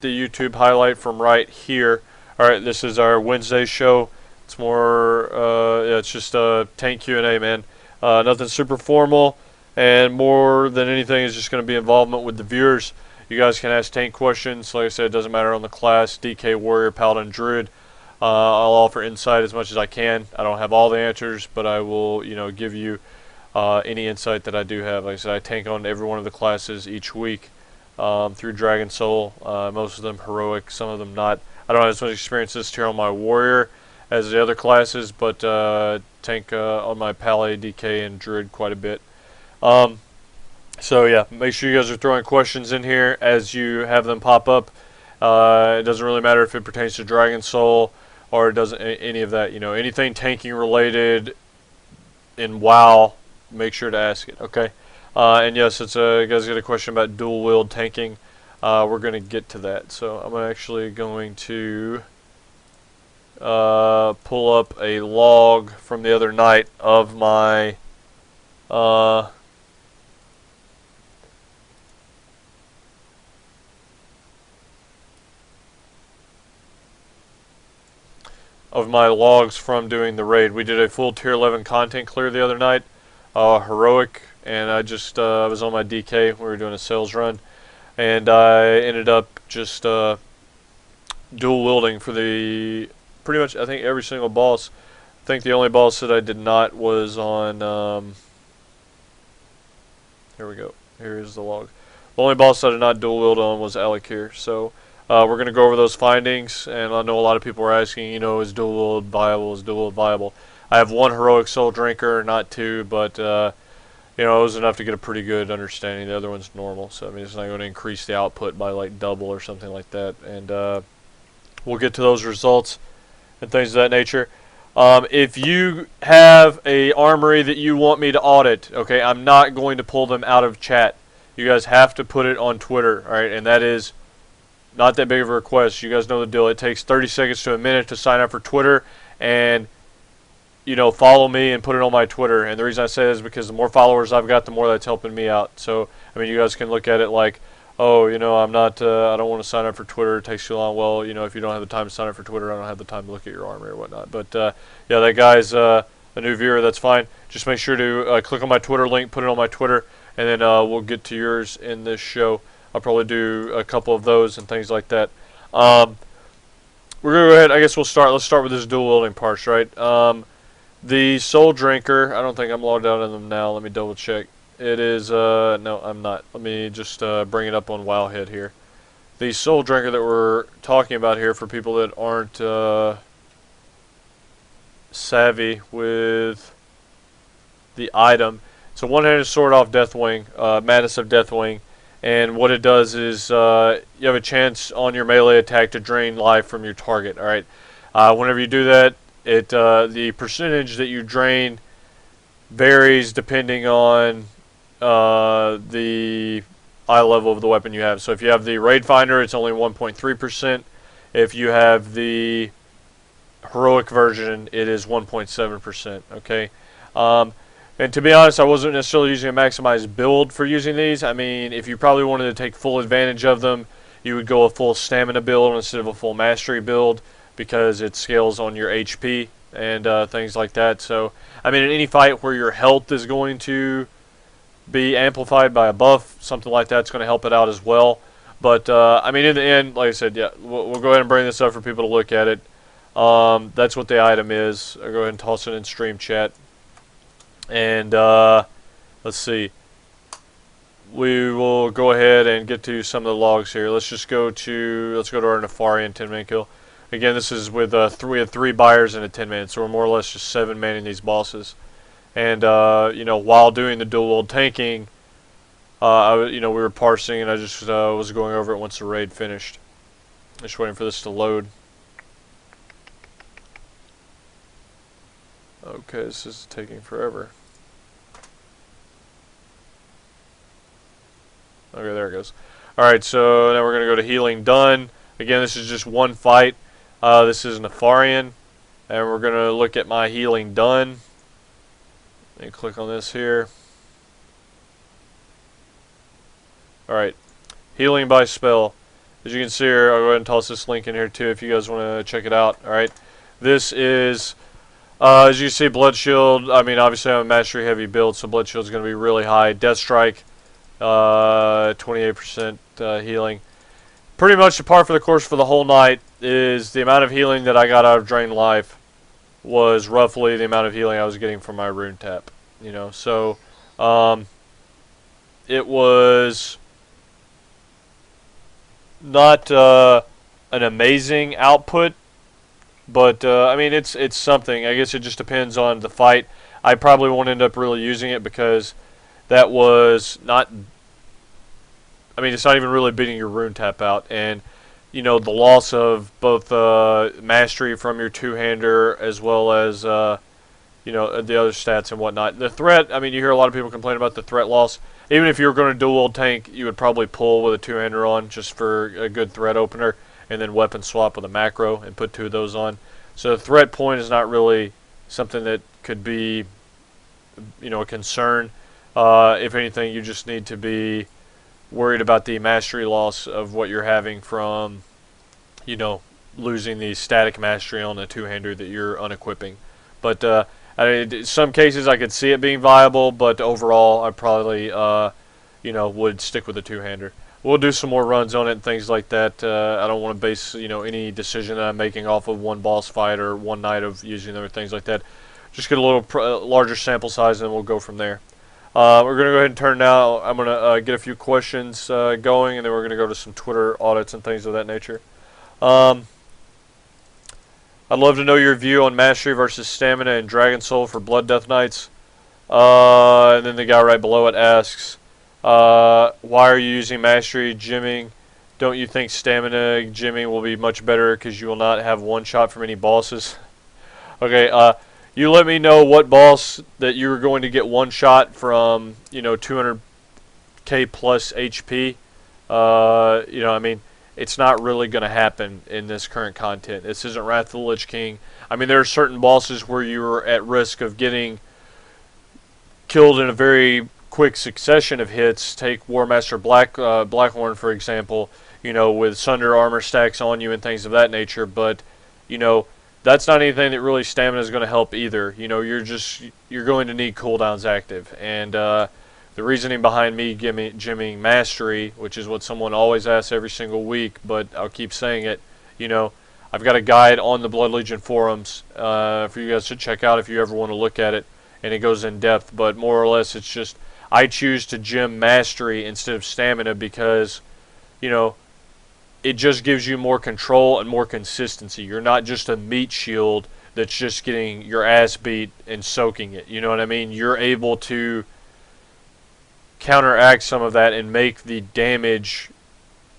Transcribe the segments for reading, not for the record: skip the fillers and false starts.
the YouTube highlight from right here. Alright, this is our Wednesday show. It's more, yeah, it's just a tank Q&A, man. Nothing super formal, and more than anything is just going to be involvement with the viewers. You guys can ask tank questions. Like I said, it doesn't matter on the class, DK, Warrior, Paladin, Druid. I'll offer insight as much as I can. I don't have all the answers, but I will, give you any insight that I do have. Like I said, I tank on every one of the classes each week. Through Dragon Soul, most of them heroic, some of them not. I don't have as much experience this tier on my warrior as the other classes, but tank on my Pally, DK, and Druid quite a bit. So yeah, make sure you guys are throwing questions in here as you have them pop up. It doesn't really matter if it pertains to Dragon Soul or it doesn't any of that. Anything tanking related in WoW, make sure to ask it. Okay. And yes, it's you guys got a question about dual wield tanking. We're going to get to that. So I'm actually going to pull up a log from the other night of my logs from doing the raid. We did a full tier 11 content clear the other night, heroic. And I just I was on my DK. We were doing a sales run, and I ended up just dual wielding for the pretty much I think every single boss. I think the only boss that I did not was on. Here we go. Here is the log. The only boss I did not dual wield on was Alikir. So we're gonna go over those findings, and I know a lot of people are asking, is dual wield viable? Is dual wield viable? I have one heroic soul drinker, not two, but it was enough to get a pretty good understanding. The other one's normal, so I mean it's not going to increase the output by like double or something like that. And we'll get to those results and things of that nature. If you have a armory that you want me to audit, okay, I'm not going to pull them out of chat. You guys have to put it on Twitter, all right? And that is not that big of a request. You guys know the deal. It takes 30 seconds to a minute to sign up for Twitter, and follow me and put it on my Twitter. And the reason I say that is because the more followers I've got, the more that's helping me out. So, I mean, you guys can look at it like, oh, I'm not, I don't want to sign up for Twitter. It takes too long. Well, if you don't have the time to sign up for Twitter, I don't have the time to look at your armory or whatnot. But, yeah, that guy's a new viewer. That's fine. Just make sure to click on my Twitter link, put it on my Twitter, and then we'll get to yours in this show. I'll probably do a couple of those and things like that. We're going to go ahead. I guess we'll start. Let's start with this dual wielding parts, right? The Soul Drinker, I don't think I'm logged out in them now. Let me double check. It is, no, I'm not. Let me just bring it up on Wowhead here. The Soul Drinker that we're talking about here, for people that aren't savvy with the item, it's a one-handed sword off Deathwing, Madness of Deathwing. And what it does is you have a chance on your melee attack to drain life from your target, alright? Whenever you do that, the percentage that you drain varies depending on the eye level of the weapon you have. So if you have the Raid Finder, it's only 1.3%. If you have the heroic version, it is 1.7%. Okay. And to be honest, I wasn't necessarily using a maximized build for using these. I mean, if you probably wanted to take full advantage of them, you would go a full stamina build instead of a full mastery build, because it scales on your HP and things like that. So, I mean, in any fight where your health is going to be amplified by a buff, something like that's going to help it out as well. But, I mean, in the end, like I said, yeah, we'll go ahead and bring this up for people to look at it. That's what the item is. I'll go ahead and toss it in stream chat. And, let's see. We will go ahead and get to some of the logs here. Let's go to our Nefarian 10-man kill. Again, this is with we had 3 buyers and a 10-man, so we're more or less just 7-manning these bosses. And while doing the dual wield tanking, we were parsing, and I just was going over it once the raid finished. Just waiting for this to load. Okay, this is taking forever. Okay, there it goes. Alright, so now we're going to go to healing done. Again, this is just one fight. This is Nefarian, and we're going to look at my healing done. Let me click on this here. Alright, healing by spell. As you can see here, I'll go ahead and toss this link in here too if you guys want to check it out. Alright, this is, as you see, Blood Shield. I mean, obviously I'm a Mastery heavy build, so Blood Shield is going to be really high. Death Strike, 28% healing. Pretty much the par for the course for the whole night is the amount of healing that I got out of Drain Life was roughly the amount of healing I was getting from my Rune Tap. You know, so it was not an amazing output, but I mean it's something. I guess it just depends on the fight. I probably won't end up really using it because that was not. I mean, it's not even really beating your Rune Tap out, and you know the loss of both mastery from your two-hander as well as you know the other stats and whatnot. The threat. I mean, you hear a lot of people complain about the threat loss. Even if you were going to dual wield tank, you would probably pull with a two-hander on just for a good threat opener, and then weapon swap with a macro and put 2 of those on. So the threat point is not really something that could be, you know, a concern. If anything, you just need to be worried about the mastery loss of what you're having from, you know, losing the static mastery on the two-hander that you're unequipping. But I mean, in some cases I could see it being viable, but overall I probably, you know, would stick with the two-hander. We'll do some more runs on it and things like that. I don't want to base, you know, any decision that I'm making off of one boss fight or one night of using them or things like that. Just get a little larger sample size and we'll go from there. We're going to go ahead and turn now. I'm going to get a few questions going, and then we're going to go to some Twitter audits and things of that nature. I'd love to know your view on Mastery versus Stamina and Dragon Soul for Blood Death Knights. And then the guy right below it asks, why are you using Mastery gymming? Don't you think Stamina gymming will be much better because you will not have one shot from any bosses? Okay, you let me know what boss that you're going to get one shot from, you know, 200k plus HP. You know, I mean, it's not really going to happen in this current content. This isn't Wrath of the Lich King. I mean, there are certain bosses where you're at risk of getting killed in a very quick succession of hits. Take Warmaster Blackhorn, for example, you know, with Sunder armor stacks on you and things of that nature. But, you know, that's not anything that really stamina is going to help either. You know, you're going to need cooldowns active. And the reasoning behind me gymming Mastery, which is what someone always asks every single week, but I'll keep saying it, you know, I've got a guide on the Blood Legion forums for you guys to check out if you ever want to look at it, and it goes in depth. But more or less, it's just I choose to gym Mastery instead of Stamina because, you know, it just gives you more control and more consistency. You're not just a meat shield that's just getting your ass beat and soaking it. You know what I mean? You're able to counteract some of that and make the damage.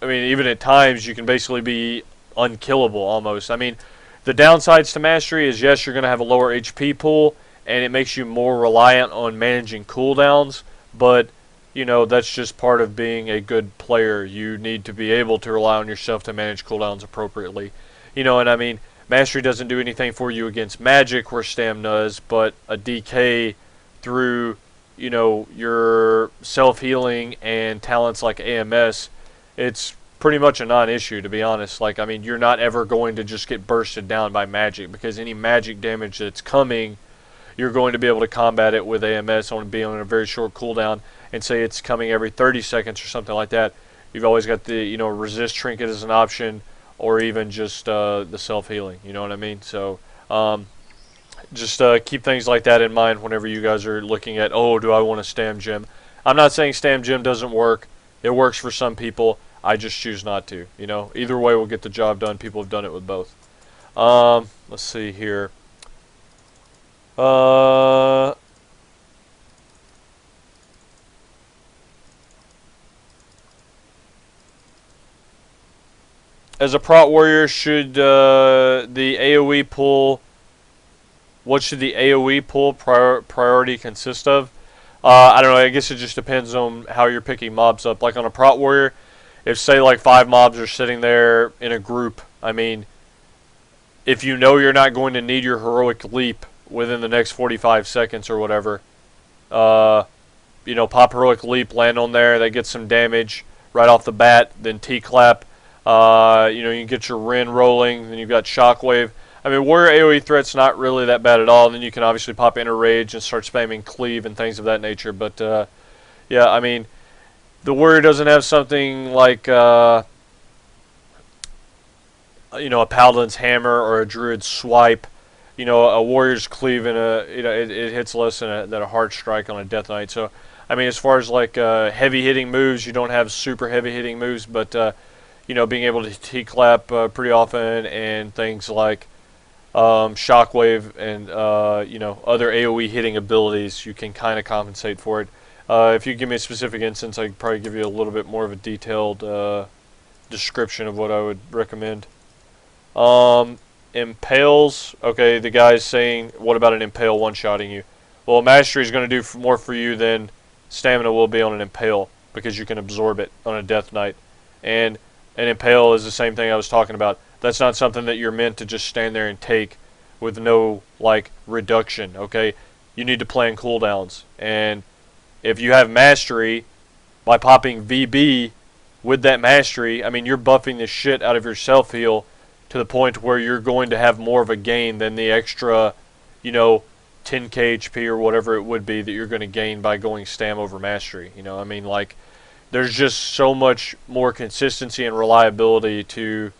I mean, even at times you can basically be unkillable almost. I mean, the downsides to Mastery is, yes, you're going to have a lower HP pool and it makes you more reliant on managing cooldowns, but you know, that's just part of being a good player. You need to be able to rely on yourself to manage cooldowns appropriately. You know, and I mean, Mastery doesn't do anything for you against magic where Stam does, but a DK through, you know, your self-healing and talents like AMS, it's pretty much a non-issue, to be honest. Like, I mean, you're not ever going to just get bursted down by magic, because any magic damage that's coming, you're going to be able to combat it with AMS on being on a very short cooldown. And say it's coming every 30 seconds or something like that, you've always got the, you know, resist trinket as an option, or even just the self-healing, you know what I mean? So just keep things like that in mind whenever you guys are looking at, oh, do I want to Stam Gym? I'm not saying Stam Gym doesn't work. It works for some people. I just choose not to, you know. Either way will get the job done. People have done it with both. Let's see here. As a prot warrior, should the AoE pool, what should the AoE pool priority consist of? I don't know, I guess it just depends on how you're picking mobs up. Like on a prot warrior, if say like 5 mobs are sitting there in a group, I mean, if you know you're not going to need your heroic leap within the next 45 seconds or whatever, you know, pop heroic leap, land on there, that gets some damage right off the bat, then T-clap. You know, you can get your Ren rolling. Then you've got Shockwave. I mean, warrior AoE threat's not really that bad at all. And then you can obviously pop Inner Rage and start spamming Cleave and things of that nature. But yeah, I mean, the warrior doesn't have something like you know, a Paladin's Hammer or a Druid's Swipe. You know, a warrior's Cleave and it hits less than a hard strike on a Death Knight. So I mean, as far as like heavy hitting moves, you don't have super heavy hitting moves, but you know, being able to T-clap pretty often and things like Shockwave and you know, other AoE hitting abilities, you can kind of compensate for it. If you give me a specific instance, I could probably give you a little bit more of a detailed description of what I would recommend. Impales. Okay, the guy's saying, what about an Impale one-shotting you? Well, Mastery is going to do more for you than Stamina will be on an Impale, because you can absorb it on a Death Knight. And an Impale is the same thing I was talking about. That's not something that you're meant to just stand there and take with no, like, reduction, okay? You need to plan cooldowns. And if you have Mastery, by popping VB with that Mastery, I mean, you're buffing the shit out of your self-heal to the point where you're going to have more of a gain than the extra, you know, 10k HP or whatever it would be that you're going to gain by going Stam over Mastery. You know, I mean, like, there's just so much more consistency and reliability to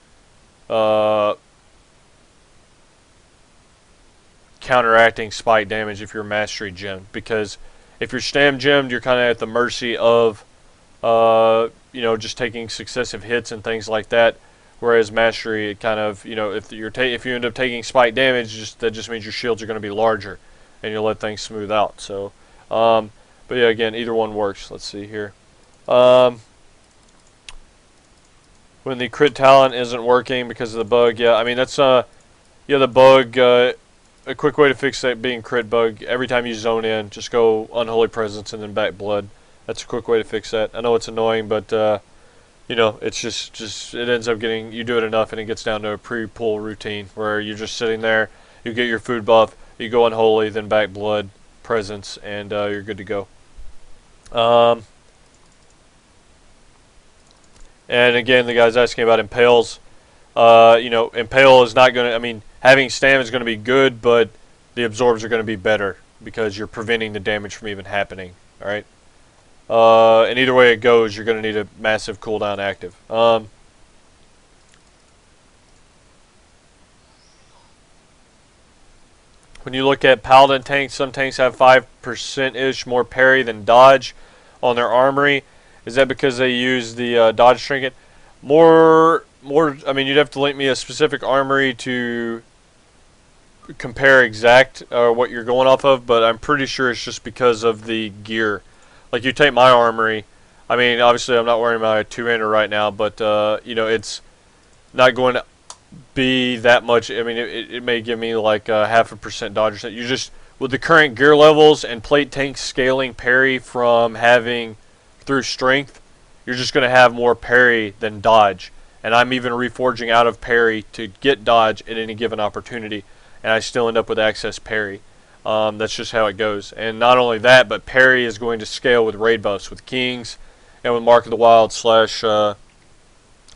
counteracting spike damage if you're Mastery gemmed. Because if you're Stam gemmed, you're kind of at the mercy of, you know, just taking successive hits and things like that. Whereas Mastery, it kind of, you know, if you end up taking spike damage, that just means your shields are going to be larger, and you'll let things smooth out. So, but yeah, again, either one works. Let's see here. When the crit talent isn't working because of the bug, yeah, I mean that's yeah, the bug. A quick way to fix that being crit bug: every time you zone in, just go Unholy Presence and then back blood. That's a quick way to fix that. I know it's annoying, but you know, it's just it ends up getting, you do it enough and it gets down to a pre-pull routine where you're just sitting there, you get your food buff, you go Unholy, then back blood, presence, and you're good to go. And again, the guy's asking about Impales. You know, Impale is not going to, I mean, having Stam is going to be good, but the absorbs are going to be better because you're preventing the damage from even happening. Alright? And either way it goes, you're going to need a massive cooldown active. When you look at Paladin tanks, some tanks have 5%-ish more parry than dodge on their armory. Is that because they use the dodge trinket? More, I mean, you'd have to link me a specific armory to compare exact what you're going off of, but I'm pretty sure it's just because of the gear. Like, you take my armory, I mean, obviously I'm not wearing my two-hander right now, but, you know, it's not going to be that much. I mean, it may give me like 0.5% dodge. You just, with the current gear levels and plate tank scaling parry from having through strength, you're just going to have more parry than dodge. And I'm even reforging out of parry to get dodge at any given opportunity, and I still end up with access parry. That's just how it goes. And not only that, but parry is going to scale with raid buffs, with Kings, and with Mark of the Wild /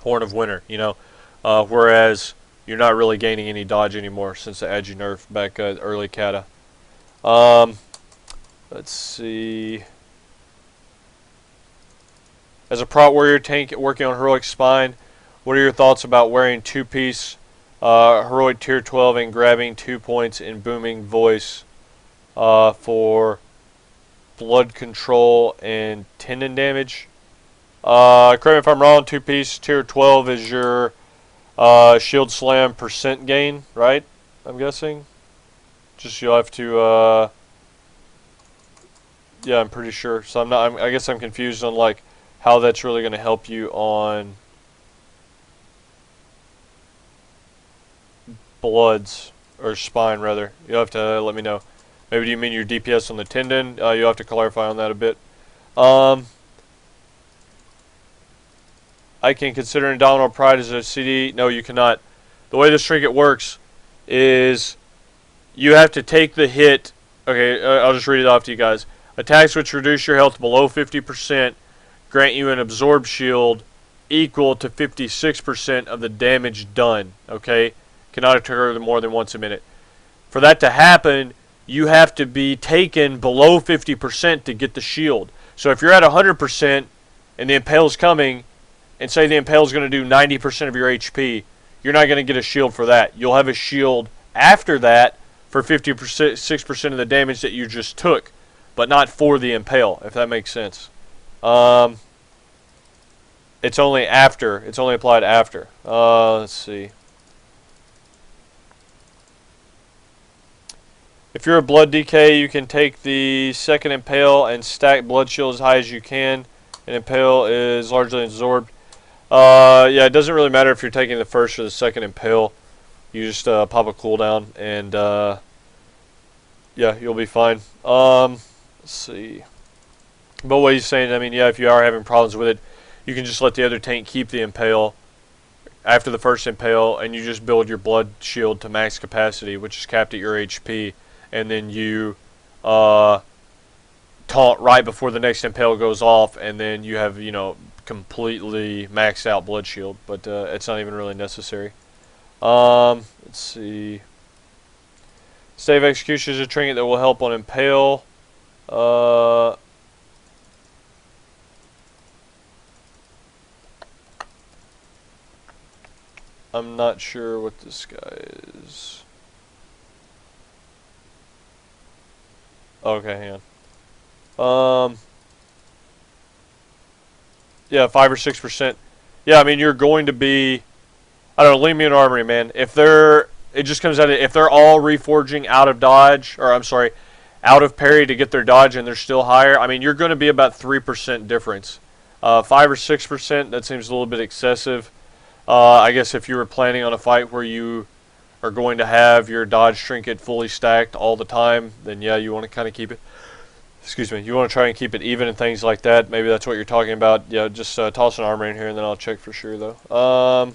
Horn of Winter, you know. Whereas you're not really gaining any dodge anymore since the Agi nerf back early Kata. Let's see. As a prot warrior tank working on Heroic Spine, what are your thoughts about wearing two-piece Heroic Tier 12 and grabbing 2 points in Booming Voice for blood control and tendon damage? Correct me if I'm wrong, two-piece Tier 12 is your shield slam percent gain, right? I'm guessing. Just you'll have to, yeah, I'm pretty sure. So I guess I'm confused on like how that's really going to help you on bloods or spine rather. You'll have to let me know. Maybe do you mean your DPS on the tendon? You'll have to clarify on that a bit. I can consider Indomitable Pride as a CD. No, you cannot. The way this trinket works is you have to take the hit. Okay, I'll just read it off to you guys. Attacks which reduce your health below 50% grant you an absorb shield equal to 56% of the damage done. Okay, cannot occur more than once a minute. For that to happen, you have to be taken below 50% to get the shield. So if you're at 100% and the impale's coming, and say the impale's going to do 90% of your HP, you're not going to get a shield for that. You'll have a shield after that for 56% of the damage that you just took, but not for the impale, if that makes sense. It's only after. It's only applied after. Let's see. If you're a blood DK, you can take the second impale and stack blood shield as high as you can. An impale is largely absorbed. Yeah, it doesn't really matter if you're taking the first or the second impale. You just pop a cooldown, and yeah, you'll be fine. Let's see. But what he's saying, I mean, yeah, if you are having problems with it, you can just let the other tank keep the impale after the first impale, and you just build your blood shield to max capacity, which is capped at your HP, and then you taunt right before the next impale goes off, and then you have, you know, completely maxed out blood shield, but it's not even really necessary. Let's see. Save execution is a trinket that will help on impale. I'm not sure what this guy is. Okay, hang on. Yeah, 5 or 6%. Yeah, I mean, you're going to be, I don't know, leave me an armory, man. If they're, it just comes out of, if they're all reforging out of dodge, or I'm sorry, out of parry to get their dodge and they're still higher, I mean, you're going to be about 3% difference. 5 or 6%, that seems a little bit excessive. I guess if you were planning on a fight where you are going to have your dodge trinket fully stacked all the time, then yeah, you want to kind of keep it, excuse me, you want to try and keep it even and things like that. Maybe that's what you're talking about. Yeah, just toss an armor in here and then I'll check for sure though.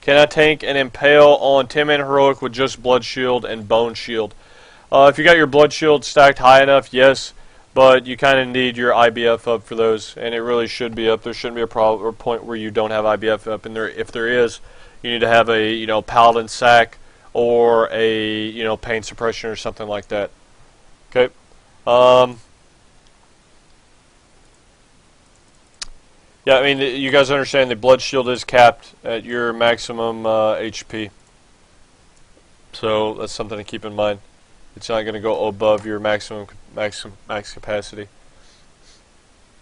Can I tank an impale on 10-man heroic with just blood shield and bone shield? If you got your blood shield stacked high enough, yes, but you kind of need your IBF up for those, and it really should be up. There shouldn't be a problem or point where you don't have IBF up, and if there is, you need to have a, you know, paladin sack or a, you know, pain suppression or something like that. Okay. Yeah, I mean, you guys understand the blood shield is capped at your maximum HP. So that's something to keep in mind. It's not going to go above your max capacity.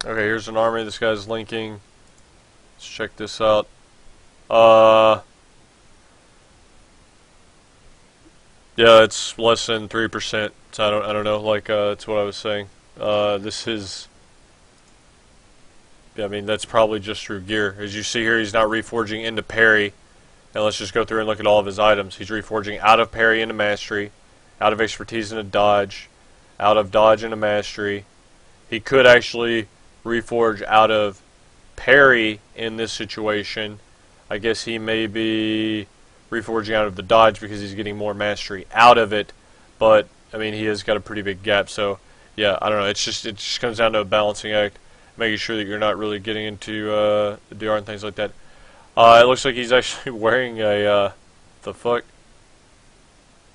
Okay, here's an army. This guy's linking. Let's check this out. Yeah, it's less than 3%. So I don't know. Like that's what I was saying. This is. Yeah, I mean, that's probably just through gear. As you see here, he's not reforging into parry. And let's just go through and look at all of his items. He's reforging out of parry into mastery, out of expertise into dodge, out of dodge into mastery. He could actually reforge out of parry in this situation. I guess he may be reforging out of the dodge because he's getting more mastery out of it. But, I mean, he has got a pretty big gap. So, yeah, I don't know. It just comes down to a balancing act. Making sure that you're not really getting into the DR and things like that. It looks like he's actually wearing a, the fuck?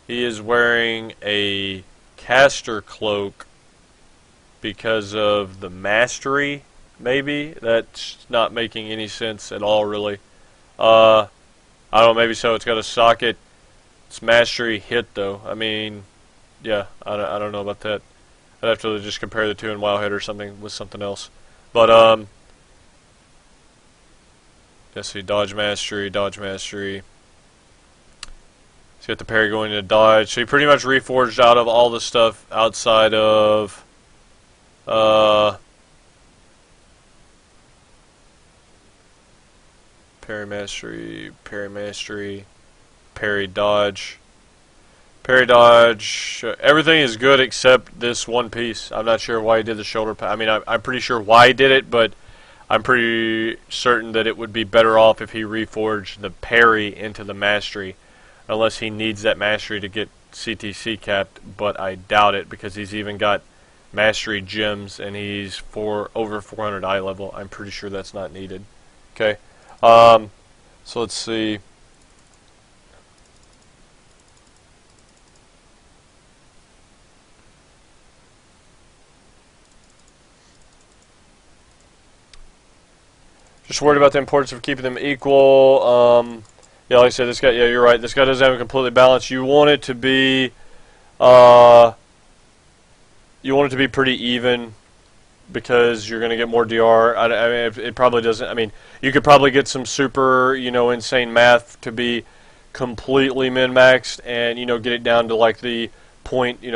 He is wearing a caster cloak because of the mastery, maybe? That's not making any sense at all, really. I don't know, maybe so. It's got a socket. It's mastery hit, though. I mean, yeah, I don't know about that. I'd have to just compare the two in WoW Hit or something with something else. But, let's see, dodge mastery. He's got the parry going into dodge. So he pretty much reforged out of all the stuff outside of, parry mastery, parry Parry dodge. Everything is good except this one piece. I'm not sure why he did the shoulder pad. I mean, I'm pretty sure why he did it, but I'm pretty certain that it would be better off if he reforged the parry into the mastery, unless he needs that mastery to get CTC capped, but I doubt it because he's even got mastery gems and he's over 400 eye level. I'm pretty sure that's not needed. Okay, so let's see. Just worried about the importance of keeping them equal. Yeah, like I said, this guy. Yeah, you're right. This guy doesn't have it completely balanced. You want it to be, pretty even, because you're going to get more DR. I mean, it probably doesn't. I mean, you could probably get some super, insane math to be completely min-maxed, and get it down to like the point, the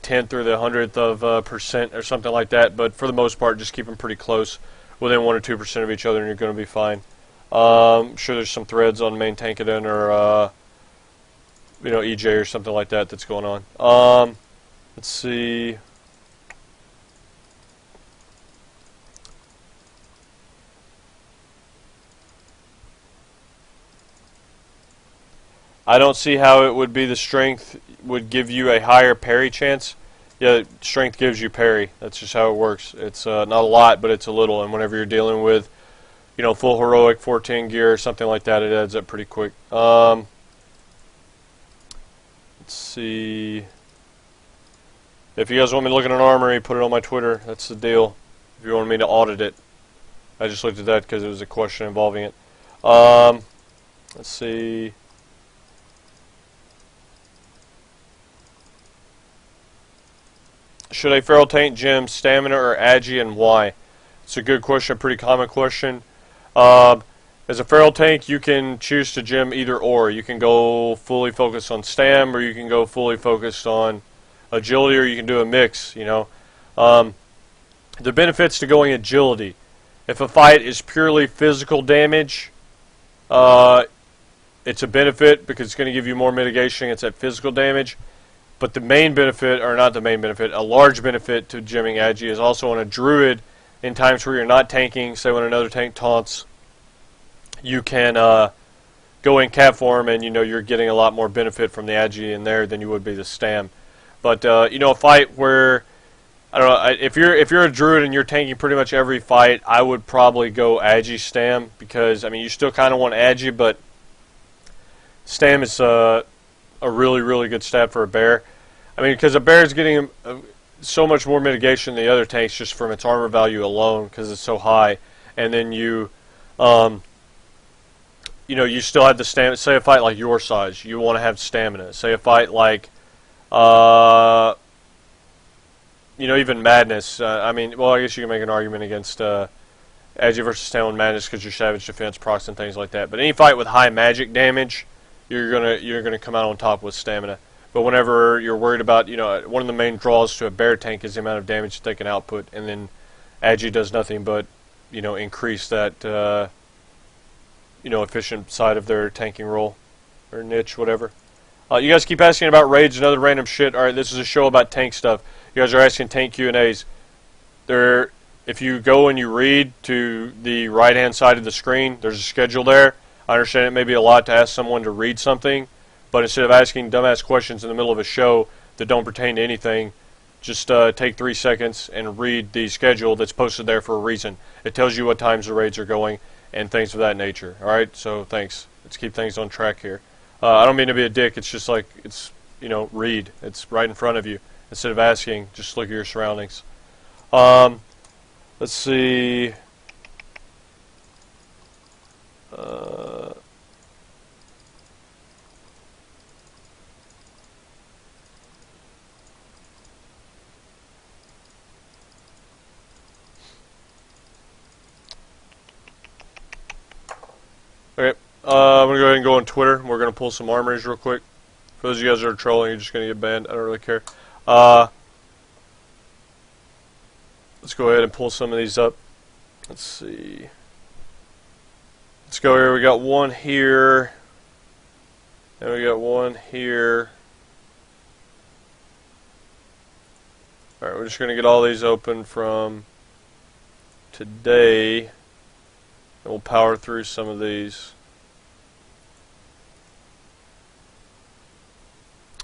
10th or the 100th of percent or something like that. But for the most part, just keep them pretty close, within 1 or 2% of each other, and you're going to be fine. I'm sure there's some threads on main Tankadon or EJ or something like that that's going on. Let's see. I don't see how it would be the strength would give you a higher parry chance. Yeah, strength gives you parry. That's just how it works. It's not a lot, but it's a little. And whenever you're dealing with, full heroic 14 gear or something like that, it adds up pretty quick. Let's see. If you guys want me to look at an armory, put it on my Twitter. That's the deal. If you want me to audit it. I just looked at that because it was a question involving it. Let's see. Should a feral tank gem stamina or agi, and why? It's a good question, a pretty common question. As a feral tank, you can choose to gem either or. You can go fully focused on stam, or you can go fully focused on agility, or you can do a mix. The benefits to going agility: if a fight is purely physical damage, it's a benefit because it's going to give you more mitigation against that physical damage. But the main benefit, or not the main benefit, a large benefit to gemming agi is also on a druid. In times where you're not tanking, say when another tank taunts, you can go in cat form, and you're getting a lot more benefit from the agi in there than you would be the stam. But a fight where, I don't know, if you're a druid and you're tanking pretty much every fight, I would probably go agi stam, because you still kind of want agi, but stam is a really, really good stat for a bear. Because a bear is getting so much more mitigation than the other tanks just from its armor value alone, because it's so high. And then you still have the stamina. Say a fight like your size, you want to have stamina. Say a fight like, even Madness. I guess you can make an argument against Agi versus Stam on Madness because your Savage Defense procs and things like that. But any fight with high magic damage, you're gonna come out on top with stamina. But whenever you're worried about, one of the main draws to a bear tank is the amount of damage that they can output, and then Agi does nothing but, increase that, efficient side of their tanking role, or niche, whatever. You guys keep asking about raids and other random shit. All right, this is a show about tank stuff. You guys are asking tank Q&As. If you go and you read to the right-hand side of the screen, there's a schedule there. I understand it may be a lot to ask someone to read something, but instead of asking dumbass questions in the middle of a show that don't pertain to anything, just take 3 seconds and read the schedule that's posted there for a reason. It tells you what times the raids are going and things of that nature. All right, so thanks. Let's keep things on track here. I don't mean to be a dick. It's just like, read. It's right in front of you. Instead of asking, just look at your surroundings. Let's see. Okay, I'm going to go ahead and go on Twitter. We're going to pull some armories real quick. For those of you guys that are trolling, you're just going to get banned. I don't really care. Let's go ahead and pull some of these up. Let's see. Let's go here. We got one here. And we got one here. Alright, we're just going to get all these open from today. And we'll power through some of these.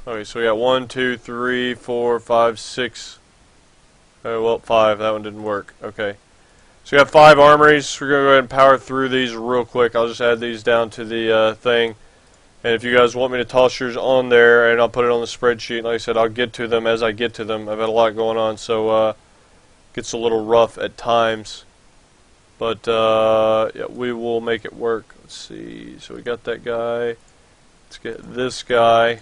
Okay, so we got 1, 2, 3, 4, 5, 6. Oh, well, 5. That one didn't work. Okay. So we got 5 armories. We're going to go ahead and power through these real quick. I'll just add these down to the thing. And if you guys want me to toss yours on there, and I'll put it on the spreadsheet. Like I said, I'll get to them as I get to them. I've had a lot going on, so it gets a little rough at times. But yeah, we will make it work. Let's see. So we got that guy. Let's get this guy.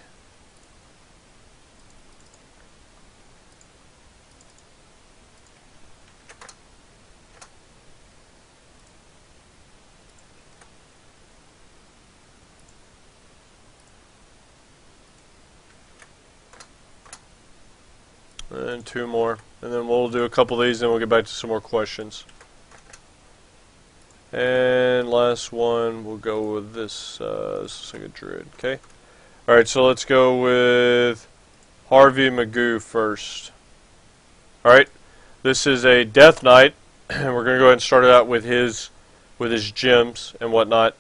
And 2 more. And then we'll do a couple of these, and we'll get back to some more questions. And last one, we'll go with this. This looks like a druid. Okay. Alright, so let's go with Harvey Magoo first. Alright. This is a Death Knight. And we're going to go ahead and start it out with his gems and whatnot.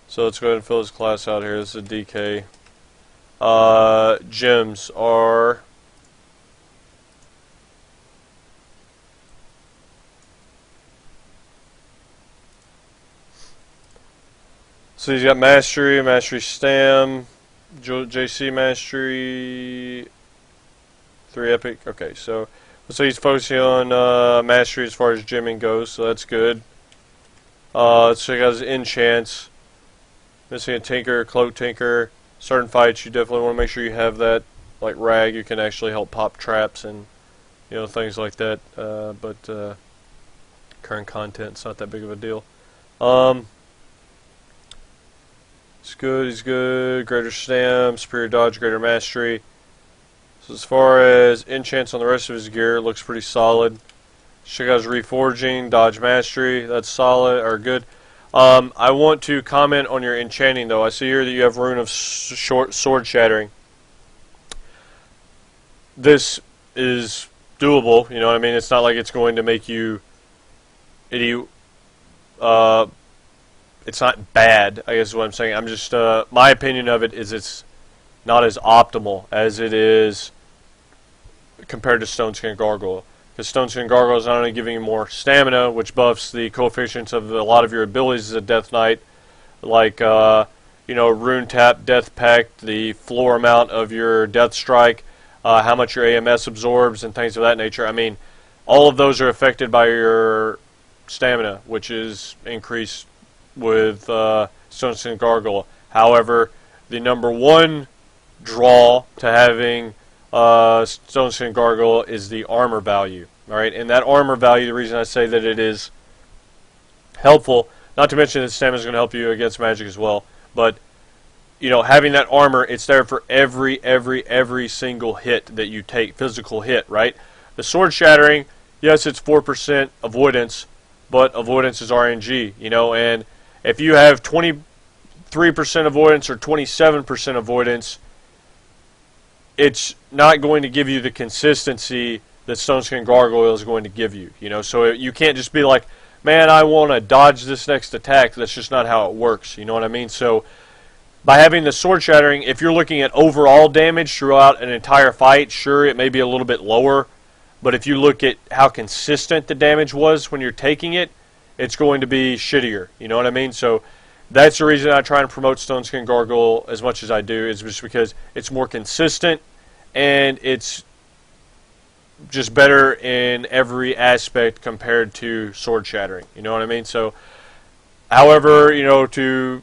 So let's go ahead and fill his class out here. This is a DK. Gems are... So he's got Mastery, Mastery Stam, JC Mastery, 3 Epic. Okay, so he's focusing on Mastery as far as gemming goes, so that's good. Let's check out his enchants. Missing a Tinker, Cloak Tinker. Starting fights, you definitely want to make sure you have that. Like Rag, you can actually help pop traps and things like that. But current content, it's not that big of a deal. He's good, he's good. Greater Stam, Superior Dodge, Greater Mastery. So as far as enchants on the rest of his gear, it looks pretty solid. Check out his Reforging, Dodge Mastery. That's solid, or good. I want to comment on your enchanting, though. I see here that you have Rune of Sword Shattering. This is doable, you know what I mean? It's not like it's going to make you... it's not bad, I guess is what I'm saying. I'm just, my opinion of it is it's not as optimal as it is compared to Stone Skin Gargoyle. Because Stone Skin Gargoyle is not only giving you more stamina, which buffs the coefficients of a lot of your abilities as a Death Knight, like, Rune Tap, Death Pact, the floor amount of your Death Strike, how much your AMS absorbs, and things of that nature. I mean, all of those are affected by your stamina, which is increased with Stone Skin Gargoyle. However, the number one draw to having Stone Skin Gargoyle is the armor value. Alright, and that armor value, the reason I say that it is helpful, not to mention that stamina is going to help you against magic as well, but having that armor, it's there for every single hit that you take, physical hit, right? The Sword Shattering, yes, it's 4% avoidance, but avoidance is RNG, and if you have 23% avoidance or 27% avoidance, it's not going to give you the consistency that Stone Skin Gargoyle is going to give you. So you can't just be like, man, I want to dodge this next attack. That's just not how it works. You know what I mean? So by having the Sword Shattering, if you're looking at overall damage throughout an entire fight, sure, it may be a little bit lower. But if you look at how consistent the damage was when you're taking it, it's going to be shittier. You know what I mean? So that's the reason I try and promote Stone Skin Gargoyle as much as I do, is just because it's more consistent and it's just better in every aspect compared to Sword Shattering. You know what I mean? So, however, to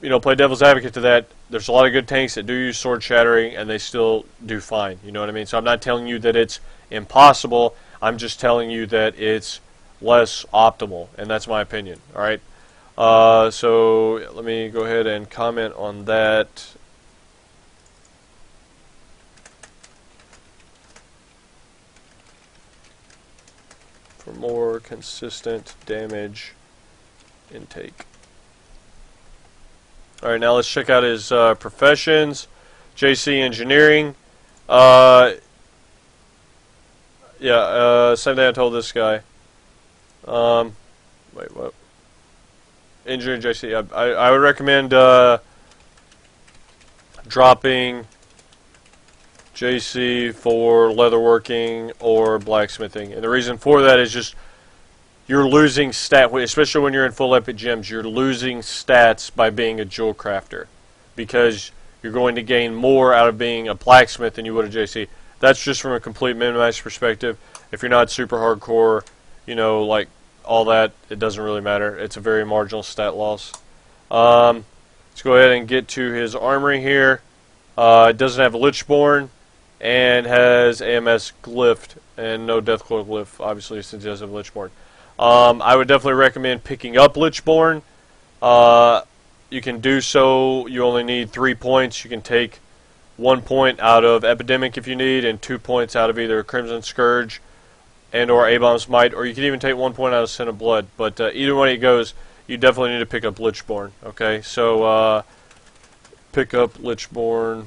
play devil's advocate to that, there's a lot of good tanks that do use Sword Shattering and they still do fine. You know what I mean? So I'm not telling you that it's impossible. I'm just telling you that it's less optimal, and that's my opinion. Alright, so let me go ahead and comment on that. For more consistent damage intake. Alright, now let's check out his professions. JC Engineering. Yeah, same thing I told this guy. Wait, what? Injury JC. I would recommend dropping JC for leatherworking or blacksmithing. And the reason for that is just you're losing especially when you're in full epic gems, you're losing stats by being a jewel crafter because you're going to gain more out of being a blacksmith than you would a JC. That's just from a complete min-max perspective. If you're not super hardcore, like all that, it doesn't really matter. It's a very marginal stat loss. Let's go ahead and get to his armory here. It doesn't have a Lichborn and has AMS glyphed and no Deathclaw glyph, obviously, since it doesn't have Lichborn. I would definitely recommend picking up Lichborn. You can do so. You only need 3 points. You can take 1 point out of Epidemic if you need, and 2 points out of either Crimson Scourge and or A-Bomb's Might, or you can even take 1 point out of Sin of Blood. But either way it goes, you definitely need to pick up Lichborn. Okay, so pick up Lichborn,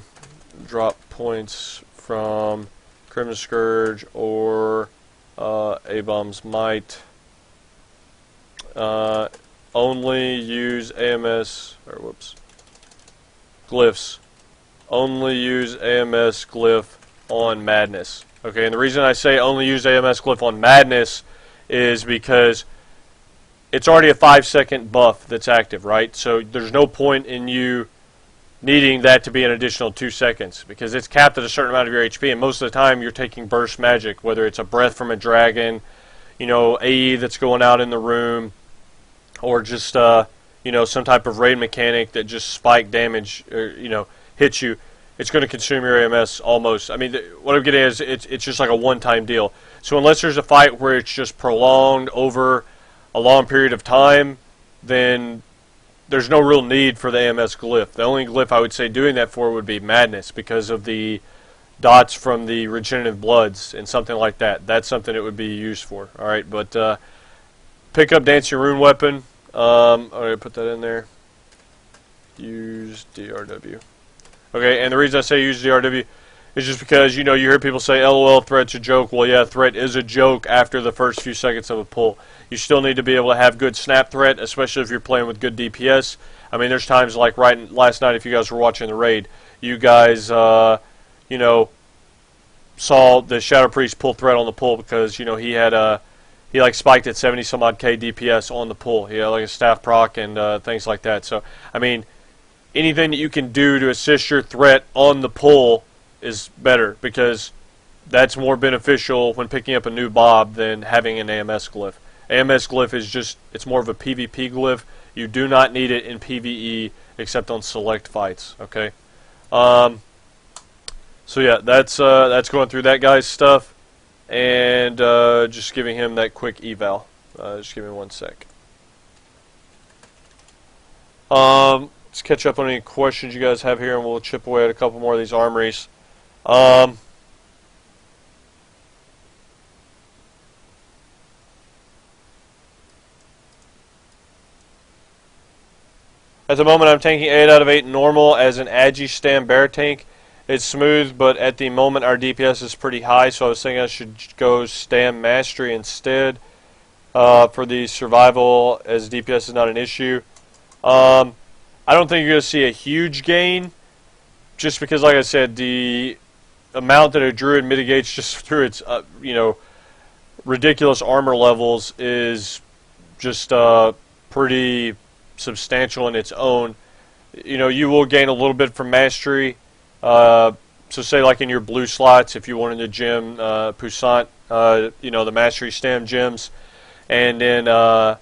drop points from Crimson Scourge or A-Bomb's Might. Only use glyphs. Only use AMS glyph on Madness. Okay, and the reason I say only use AMS glyph on Madness is because it's already a 5-second buff that's active, right? So there's no point in you needing that to be an additional 2 seconds because it's capped at a certain amount of your HP, and most of the time you're taking burst magic, whether it's a breath from a dragon, AE that's going out in the room, or just some type of raid mechanic that just spike damage or hits you. It's going to consume your AMS almost. I mean, what I'm getting at is it's just like a one-time deal. So unless there's a fight where it's just prolonged over a long period of time, then there's no real need for the AMS glyph. The only glyph I would say doing that for would be Madness because of the dots from the regenerative bloods and something like that. That's something it would be used for. All right, but pick up Dancing Rune Weapon. I'm going to put that in there. Use DRW. Okay, and the reason I say use DRW is just because, you hear people say, LOL, threat's a joke. Well, yeah, threat is a joke after the first few seconds of a pull. You still need to be able to have good snap threat, especially if you're playing with good DPS. I mean, there's times like last night, if you guys were watching the raid, you guys, saw the Shadow Priest pull threat on the pull because, he had he spiked at 70 some odd K DPS on the pull. He had like a staff proc and things like that. So, I mean, anything that you can do to assist your threat on the pull is better because that's more beneficial when picking up a new Bob than having an AMS glyph. AMS glyph is it's more of a PvP glyph. You do not need it in PvE except on select fights. Okay. So yeah, that's going through that guy's stuff and just giving him that quick eval. Just give me 1 sec. Let's catch up on any questions you guys have here, and we'll chip away at a couple more of these armories. At the moment, I'm tanking 8 out of 8 normal as an Agi Stam Bear tank. It's smooth, but at the moment, our DPS is pretty high, so I was thinking I should go Stam Mastery instead for the survival, as DPS is not an issue. I don't think you're going to see a huge gain, just because, like I said, the amount that a Druid mitigates just through its, ridiculous armor levels is just pretty substantial in its own. You will gain a little bit from Mastery. So say like in your blue slots, if you wanted to gem Poussant, the Mastery Stam gems, and then, the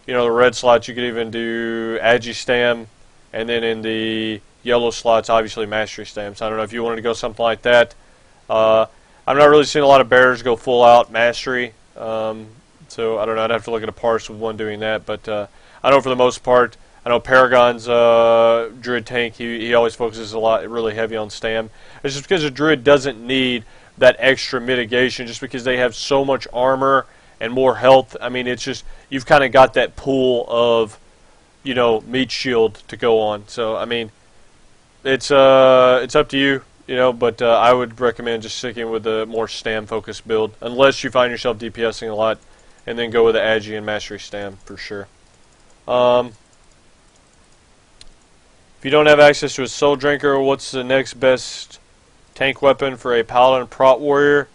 red slots, you could even do Agi Stam. And then in the yellow slots, obviously Mastery Stamps. I don't know if you wanted to go something like that. I'm not really seeing a lot of bears go full out Mastery. So I don't know. I'd have to look at a parse with one doing that. But I know for the most part, I know Paragon's Druid tank, he always focuses really heavy on Stam. It's just because a Druid doesn't need that extra mitigation just because they have so much armor and more health. I mean, it's just, you've kind of got that pool of meat shield to go on. So I mean, it's up to you. you know, but I would recommend just sticking with a more stam-focused build, unless you find yourself DPSing a lot, and then go with the Agi and Mastery Stam for sure. If you don't have access to a Soul Drinker, what's the next best tank weapon for a Paladin Prot Warrior?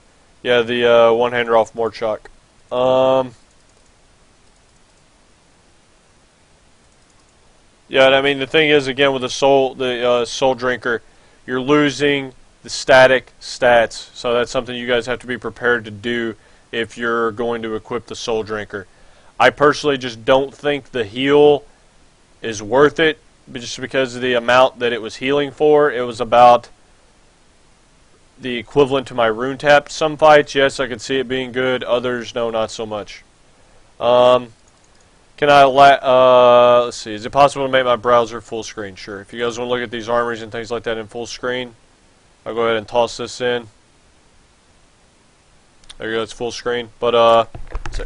Yeah, the one-hander off Morchok. Yeah, I mean, the thing is, again, with the Soul Drinker, you're losing the static stats, so that's something you guys have to be prepared to do if you're going to equip the Soul Drinker. I personally just don't think the heal is worth it, just because of the amount that it was healing for. It was about the equivalent to my Rune Tap. Some fights, yes, I could see it being good. Others, no, not so much. Can I, let's see, is it possible to make my browser full screen? Sure. If you guys want to look at these armories and things like that in full screen, I'll go ahead and toss this in. There you go, it's full screen. But, let's see.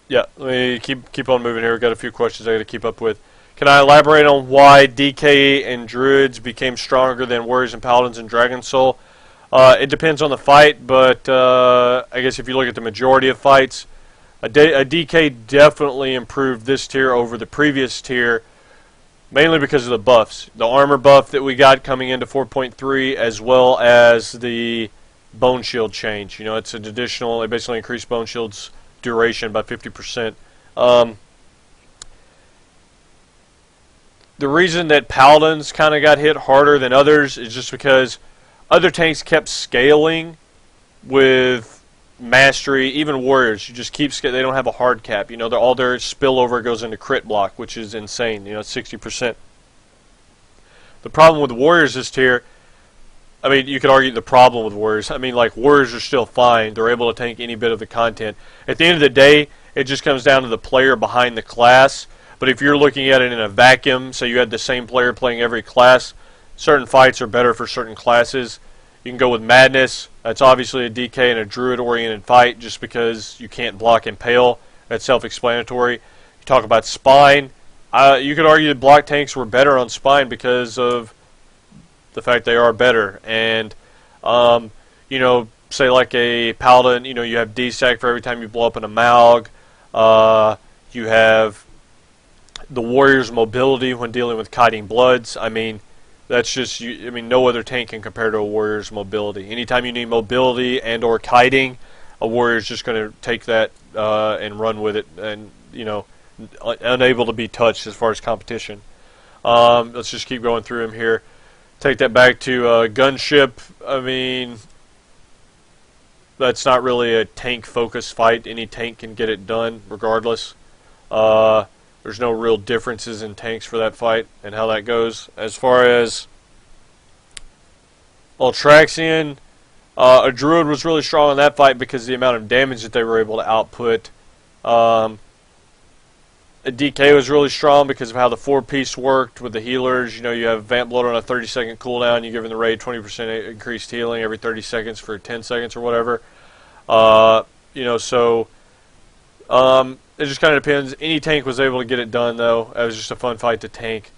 Yeah, let me keep on moving here. We've got a few questions I got to keep up with. Can I elaborate on why DK and Druids became stronger than Warriors and Paladins in Dragon Soul? It depends on the fight, but I guess if you look at the majority of fights, a DK definitely improved this tier over the previous tier, mainly because of the buffs. The armor buff that we got coming into 4.3, as well as the Bone Shield change. You know, it's an additional, it basically increased Bone Shield's duration by 50%. The reason that Paladins kind of got hit harder than others is just because other tanks kept scaling with Mastery, even Warriors. You just keep they don't have a hard cap. You know, all their spillover goes into crit block, which is insane. You know, 60%. The problem with Warriors this tier, I mean, you could argue the problem with Warriors. I mean, like, Warriors are still fine. They're able to tank any bit of the content. At the end of the day, it just comes down to the player behind the class. But if you're looking at it in a vacuum, so you had the same player playing every class, certain fights are better for certain classes. You can go with Madness. That's obviously a DK and a Druid-oriented fight just because you can't block Impale. That's self-explanatory. You talk about Spine. You could argue that block tanks were better on Spine because of the fact they are better. And, you know, say like a Paladin, you know, you have D-Stack for every time you blow up an Amalg. You have the Warrior's mobility when dealing with Kiting Bloods. I mean, that's just, I mean, no other tank can compare to a Warrior's mobility. Anytime you need mobility and or kiting, a Warrior's just going to take that and run with it, and, you know, unable to be touched as far as competition. Let's just keep going through them here. Take that back to Gunship. I mean, that's not really a tank-focused fight. Any tank can get it done regardless. There's no real differences in tanks for that fight and how that goes. As far as Ultraxian, a Druid was really strong in that fight because of the amount of damage that they were able to output. A DK was really strong because of how the 4-piece worked with the healers. You know, you have Vamp Blood on a 30-second cooldown. You give the raid 20% increased healing every 30 seconds for 10 seconds or whatever. You know, so it just kind of depends. Any tank was able to get it done, though. It was just a fun fight to tank.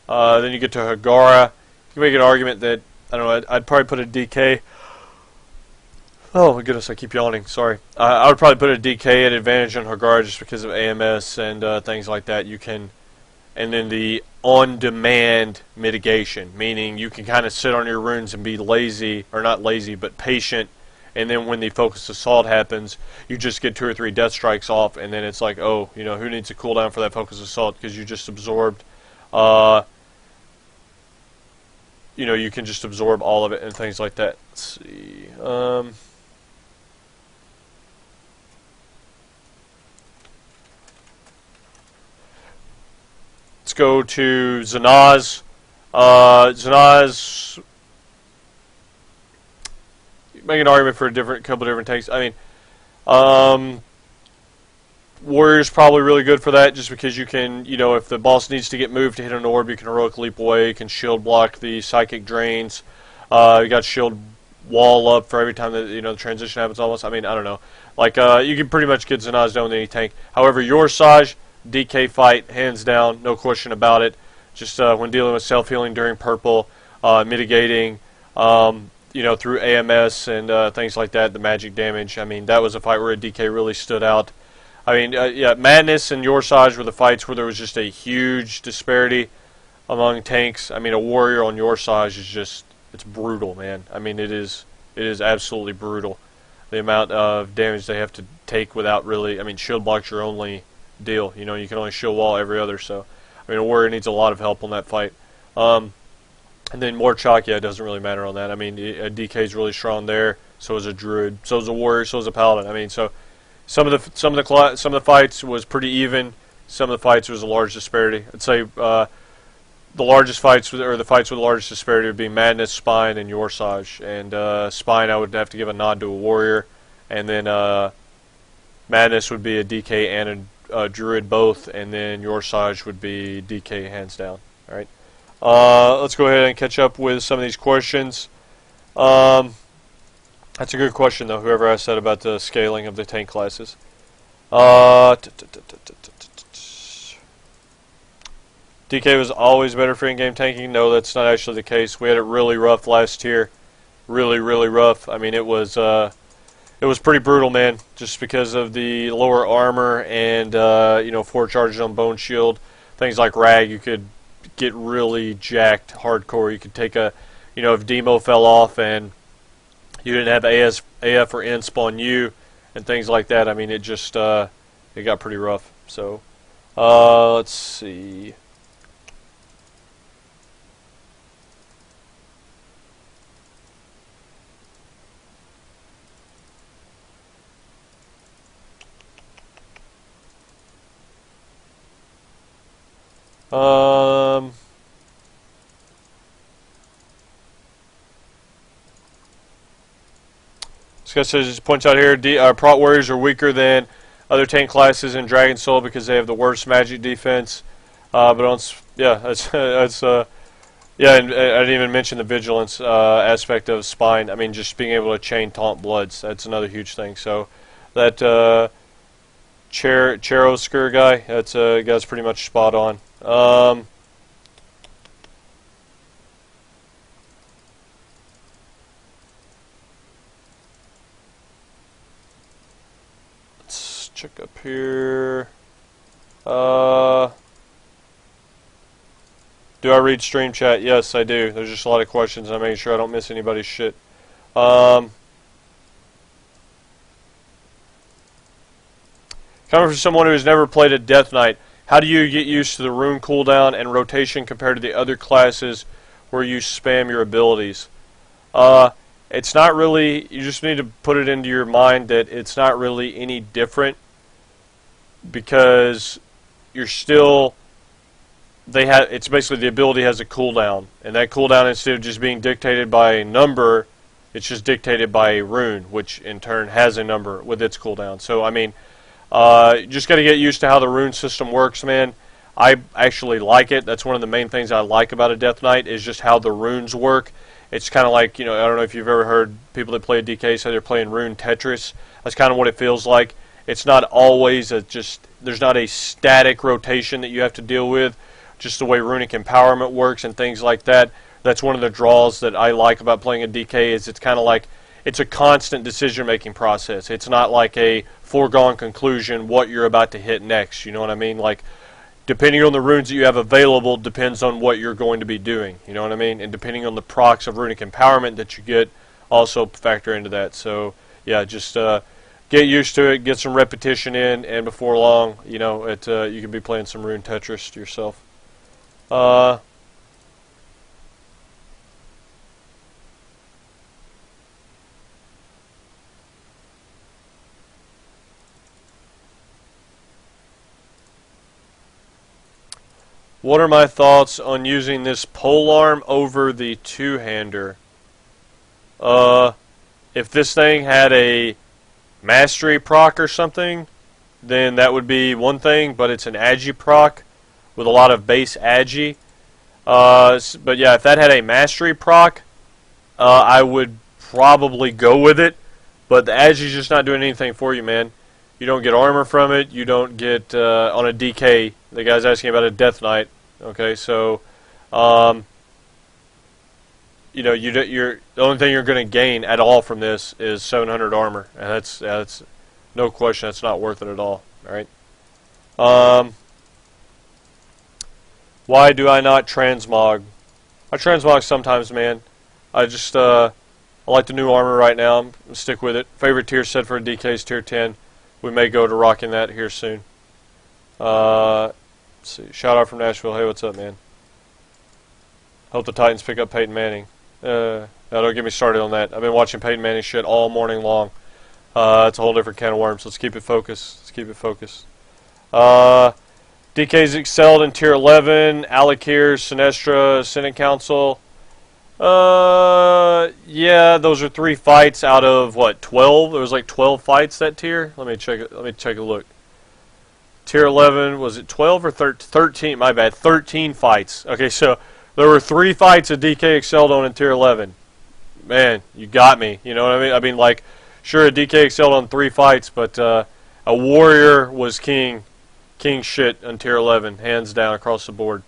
Then you get to Hagara. You can make an argument that, I don't know, I'd probably put a DK. Oh my goodness, I keep yawning. Sorry. I would probably put a DK at advantage on Hagara just because of AMS and things like that. You can, and then the on-demand mitigation, meaning you can kind of sit on your runes and be lazy, or not lazy, but patient. And then when the focused assault happens, you just get 2 or 3 death strikes off, and then it's like, oh, you know, who needs a cooldown for that focused assault because you just absorbed. You know, you can just absorb all of it and things like that. Let's see. Let's go to Zanaz. Zanaz, make an argument for a couple different tanks. I mean, Warrior's probably really good for that just because you can, you know, if the boss needs to get moved to hit an orb, you can heroic leap away. You can shield block the psychic drains. You got shield wall up for every time that, you know, the transition happens almost. I mean, I don't know. Like, you can pretty much get Zanaz done with any tank. However, your Saj, DK fight, hands down, no question about it. just when dealing with self-healing during purple, mitigating, through AMS and things like that, the magic damage. I mean, that was a fight where a DK really stood out. I mean, yeah, Madness and Your Size were the fights where there was just a huge disparity among tanks. I mean, a warrior on Your Size is just, it's brutal, man. I mean, it is absolutely brutal. The amount of damage they have to take without really, I mean, shield block's your only deal. You know, you can only shield wall every other, so, I mean, a warrior needs a lot of help on that fight. And then more chalk, yeah, it doesn't really matter on that. I mean, a DK is really strong there, so is a druid, so is a warrior, so is a paladin. I mean, so some of the fights was pretty even. Some of the fights was a large disparity. I'd say the largest fights, or the fights with the largest disparity, would be Madness, Spine, and Your Sage. And Spine, I would have to give a nod to a warrior, and then Madness would be a DK and a druid both, and then Your Sage would be DK hands down. All right. Let's go ahead and catch up with some of these questions. That's a good question, though, whoever asked that about the scaling of the tank classes. DK was always better for in-game tanking. No, that's not actually the case. We had it really rough last year. Really, really rough. I mean, it was pretty brutal, man, just because of the lower armor and, 4 charges on Bone Shield. Things like Rag, you could get really jacked hardcore. You could take if Demo fell off and you didn't have AF or N spawn you and things like that. I mean, it just it got pretty rough. So let's see. This guy says, just points out here, Prot Warriors are weaker than other tank classes in Dragon Soul because they have the worst magic defense. And I didn't even mention the vigilance aspect of Spine. I mean, just being able to chain taunt bloods, that's another huge thing. So that Cherosker guy, guy's pretty much spot on. Let's check up here. Do I read stream chat? Yes, I do. There's just a lot of questions, and I'm making sure I don't miss anybody's shit. Coming from someone who has never played a Death Knight, how do you get used to the rune cooldown and rotation compared to the other classes where you spam your abilities? It's not really, you just need to put it into your mind that it's not really any different because you're still, it's basically the ability has a cooldown, and that cooldown, instead of just being dictated by a number, it's just dictated by a rune, which in turn has a number with its cooldown. So, I mean, you just got to get used to how the rune system works, man. I actually like it. That's one of the main things I like about a Death Knight is just how the runes work. It's kind of like, I don't know if you've ever heard people that play a DK say they're playing rune Tetris. That's kind of what it feels like. It's not always there's not a static rotation that you have to deal with. Just the way runic empowerment works and things like that. That's one of the draws that I like about playing a DK is it's kind of like it's a constant decision-making process. It's not like a foregone conclusion what you're about to hit next. You know what I mean? Like, depending on the runes that you have available depends on what you're going to be doing. You know what I mean? And depending on the procs of runic empowerment that you get also factor into that. So, yeah, just get used to it, get some repetition in, and before long, you can be playing some rune Tetris yourself. What are my thoughts on using this polearm over the two-hander? If this thing had a mastery proc or something, then that would be one thing, but it's an agi proc with a lot of base agi. But yeah, if that had a mastery proc, I would probably go with it, but the agi's just not doing anything for you, man. You don't get armor from it, you don't get, on a DK, the guy's asking about a Death Knight, Okay, so um, you're the only thing you're going to gain at all from this is 700 armor, and that's no question, that's not worth it at all. All right. Why do I not transmog? I transmog sometimes, man. I just I like the new armor right now. I'm gonna stick with it. Favorite tier set for a DK is tier 10. We may go to rocking that here soon. Let's see. Shout out from Nashville. Hey, what's up, man? Hope the Titans pick up Peyton Manning. No, don't get me started on that. I've been watching Peyton Manning shit all morning long. It's a whole different can of worms. Let's keep it focused. Let's keep it focused. DK's excelled in tier 11. Alakir, Sinestra, Senate Council. Yeah, those are 3 fights out of what, 12? There was like 12 fights that tier. Let me check it. Let me take a look. Tier 11, was it 12 or 13? My bad. 13 fights. Okay, so there were 3 fights that DK excelled on in tier 11. Man, you got me. You know what I mean? I mean, like, sure, DK excelled on 3 fights, but a warrior was king shit on tier 11, hands down across the board.